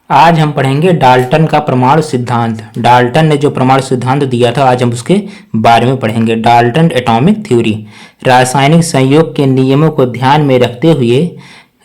आज हम पढ़ेंगे डाल्टन का परमाणु सिद्धांत। डाल्टन ने जो परमाणु सिद्धांत दिया था आज हम उसके बारे में पढ़ेंगे। डाल्टन एटॉमिक थ्योरी रासायनिक संयोग के नियमों को ध्यान में रखते हुए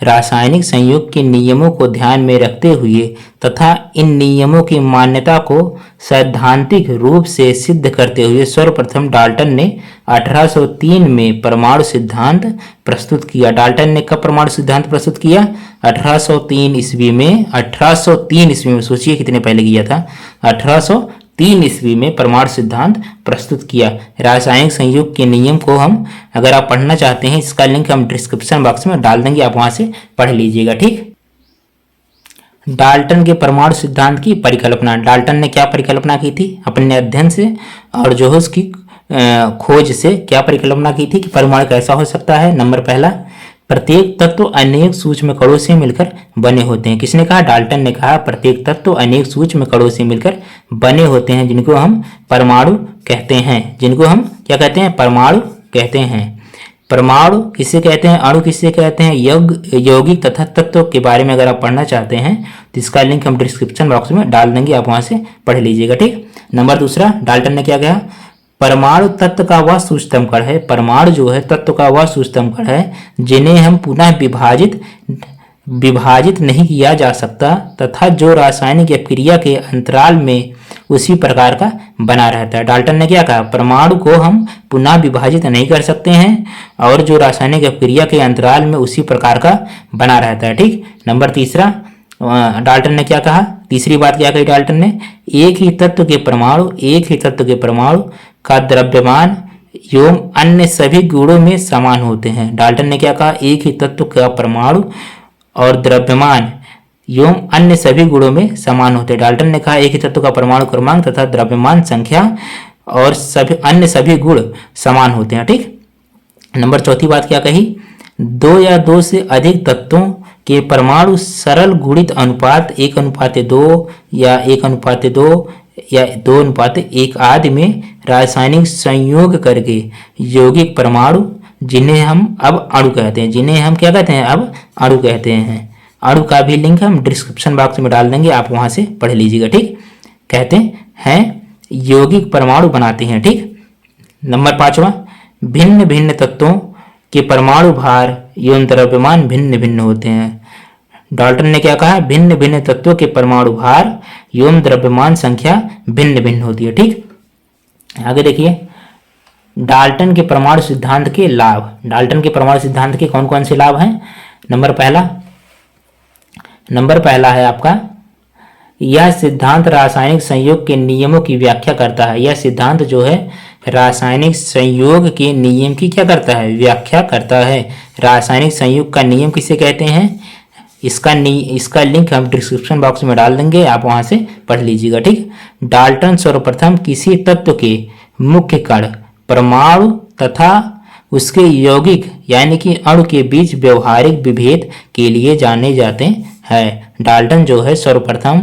रासायनिक संयोग के नियमों को ध्यान में रखते हुए तथा इन नियमों की मान्यता को सैद्धांतिक रूप से सिद्ध करते हुए सर्वप्रथम डाल्टन ने 1803 में परमाणु सिद्धांत प्रस्तुत किया। डाल्टन ने कब परमाणु सिद्धांत प्रस्तुत किया? 1803 ईस्वी में। 1803 ईस्वी में, सोचिए कितने पहले किया था। 1803 ईस्वी में परमाणु सिद्धांत प्रस्तुत किया। रासायनिक संयोग के नियम को हम, अगर आप पढ़ना चाहते हैं, इसका लिंक हम डिस्क्रिप्शन बॉक्स में डाल देंगे, आप वहां से पढ़ लीजिएगा। ठीक। डाल्टन के परमाणु सिद्धांत की परिकल्पना। डाल्टन ने क्या परिकल्पना की थी? अपने अध्ययन से और जो है उसकी खोज से क्या परिकल्पना की थी कि परमाणु कैसा हो सकता है। नंबर पहला, प्रत्येक तत्व अनेक सूक्ष्म कणों से मिलकर बने होते हैं। किसने कहा? डाल्टन ने कहा प्रत्येक तत्व अनेक सूक्ष्म कणों से मिलकर बने होते हैं, जिनको हम परमाणु कहते हैं। जिनको हम क्या कहते हैं? परमाणु कहते हैं। परमाणु किसे कहते हैं? अणु किसे कहते हैं? यौगिक तथा तत्व के बारे में अगर आप पढ़ना चाहते हैं तो इसका लिंक हम डिस्क्रिप्शन बॉक्स में डाल देंगे, आप वहां से पढ़ लीजिएगा। ठीक। नंबर दूसरा, डाल्टन ने क्या कहा? परमाणु तत्व का वह सूक्ष्मतम कण है। परमाणु जो है तत्व का वह सूक्ष्मतम कण है जिन्हें हम पुनः विभाजित नहीं किया जा सकता तथा जो रासायनिक क्रिया के अंतराल में उसी प्रकार का बना रहता है। डाल्टन ने क्या कहा? परमाणु को हम पुनः विभाजित नहीं कर सकते हैं और जो रासायनिक क्रिया के अंतराल में उसी प्रकार का बना रहता है। ठीक। नंबर तीसरा, डाल्टन ने क्या कहा? तीसरी बात क्या कही डाल्टन ने? एक ही तत्व के परमाणु का द्रव्यमान एवं अन्य सभी गुणों में समान होते हैं। डाल्टन ने क्या कहा? एक ही तत्व का परमाणु और द्रव्यमान एवं अन्य सभी गुणों में समान होते हैं। डाल्टन ने कहा एक ही तत्व का परमाणु क्रमांक तथा द्रव्यमान संख्या और अन्य सभी गुण समान होते हैं। ठीक। नंबर चौथी बात क्या कही? दो या दो से अधिक तत्वों के परमाणु सरल गुणित अनुपात 1:2 या 1:2 या 2:1 आदि में रासायनिक संयोग करके यौगिक परमाणु, जिन्हें हम अब अणु कहते हैं, जिन्हें हम क्या कहते हैं? अब अणु कहते हैं। अणु का भी लिंक हम डिस्क्रिप्शन बॉक्स में डाल देंगे, आप वहां से पढ़ लीजिएगा। ठीक। कहते हैं यौगिक परमाणु बनाते हैं। ठीक। नंबर पांचवा, भिन्न भिन्न तत्वों के परमाणु भार एवं द्रव्यमान भिन्न भिन्न होते हैं। डाल्टन ने क्या कहा? भिन्न भिन्न तत्वों के परमाणु भार एवं द्रव्यमान संख्या भिन्न भिन्न होती है। ठीक। आगे देखिए, डाल्टन के परमाणु सिद्धांत के लाभ। डाल्टन के परमाणु सिद्धांत के कौन कौन से लाभ हैं? नंबर पहला है आपका, यह सिद्धांत रासायनिक संयोग के नियमों की व्याख्या करता है। यह सिद्धांत जो है रासायनिक संयोग के नियम की क्या करता है? व्याख्या करता है। रासायनिक संयोग का नियम किसे कहते हैं? इसका लिंक हम डिस्क्रिप्शन बॉक्स में डाल देंगे, आप वहां से पढ़ लीजिएगा। ठीक। डाल्टन सर्वप्रथम किसी तत्व के मुख्य कण, परमाणु तथा उसके यौगिक यानी कि अणु के बीच व्यवहारिक विभेद के लिए जाने जाते हैं। डाल्टन जो है सर्वप्रथम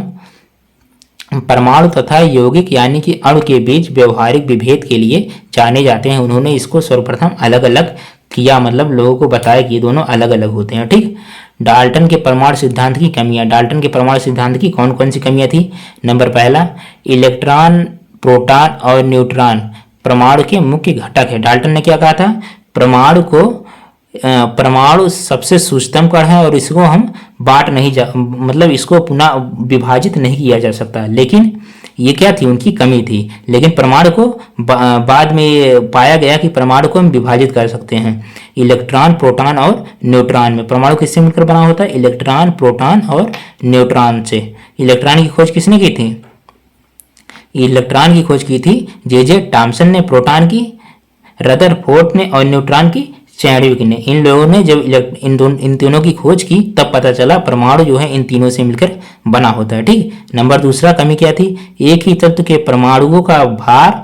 परमाणु तथा यौगिक यानी कि अणु के बीच व्यवहारिक विभेद के लिए जाने जाते हैं। उन्होंने इसको सर्वप्रथम अलग अलग किया, मतलब लोगों को बताया कि दोनों अलग अलग होते हैं। ठीक। डाल्टन के परमाणु सिद्धांत की कमियां। डाल्टन के परमाणु सिद्धांत की कौन कौन सी कमियां थी? नंबर पहला, इलेक्ट्रॉन, प्रोटॉन और न्यूट्रॉन परमाणु के मुख्य घटक है। डाल्टन ने क्या कहा था? परमाणु सबसे सूक्ष्मतम कण है और इसको हम मतलब इसको पुनः विभाजित नहीं किया जा सकता। लेकिन ये क्या थी? उनकी कमी थी। लेकिन परमाणु को बाद में पाया गया कि परमाणु को हम विभाजित कर सकते हैं। इलेक्ट्रॉन, प्रोटॉन और न्यूट्रॉन में परमाणु किससे मिलकर बना होता है? इलेक्ट्रॉन, प्रोटॉन और न्यूट्रॉन से। इलेक्ट्रॉन की खोज किसने की थी? इलेक्ट्रॉन की खोज की थी जे टॉमसन ने, प्रोटॉन की रदरफोर्ड ने और न्यूट्रॉन की चैडविक ने। इन लोगों ने जब इन तीनों की खोज की तब पता चला परमाणु जो है इन तीनों से मिलकर बना होता है। ठीक। नंबर दूसरा कमी क्या थी? एक ही तत्व के परमाणुओं का भार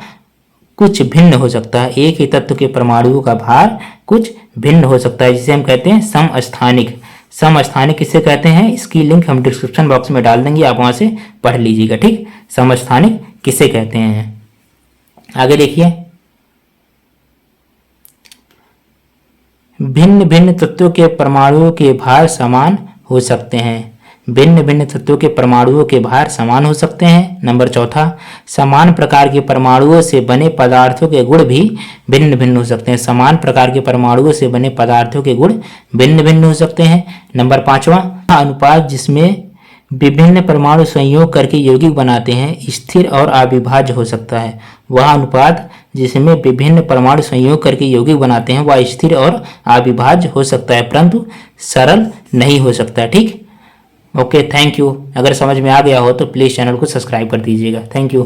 कुछ भिन्न हो सकता है। एक ही तत्व के परमाणुओं का भार कुछ भिन्न हो सकता है, जिसे हम कहते हैं समस्थानिक। समस्थानिक किसे कहते हैं? इसकी लिंक हम डिस्क्रिप्शन बॉक्स में डाल देंगे, आप वहां से पढ़ लीजिएगा। ठीक। समस्थानिक किसे कहते हैं? आगे देखिए, भिन्न भिन्न तत्वों के परमाणुओं के भार समान हो सकते हैं। भिन्न भिन्न तत्वों के परमाणुओं के भार समान हो सकते हैं। नंबर चौथा, समान प्रकार के परमाणुओं से बने पदार्थों के गुण भी भिन्न भिन्न हो सकते हैं। समान प्रकार के परमाणुओं से बने पदार्थों के गुण भिन्न भिन्न हो सकते हैं। नंबर पांचवा, अनुपात जिसमें विभिन्न परमाणु संयोग करके यौगिक बनाते हैं स्थिर और अविभाज्य हो सकता है। वह अनुपात जिसमें विभिन्न परमाणु संयोग करके यौगिक बनाते हैं वह स्थिर और अविभाज्य हो सकता है, परंतु सरल नहीं हो सकता। ठीक, ओके, थैंक यू। अगर समझ में आ गया हो तो प्लीज़ चैनल को सब्सक्राइब कर दीजिएगा। Thank you.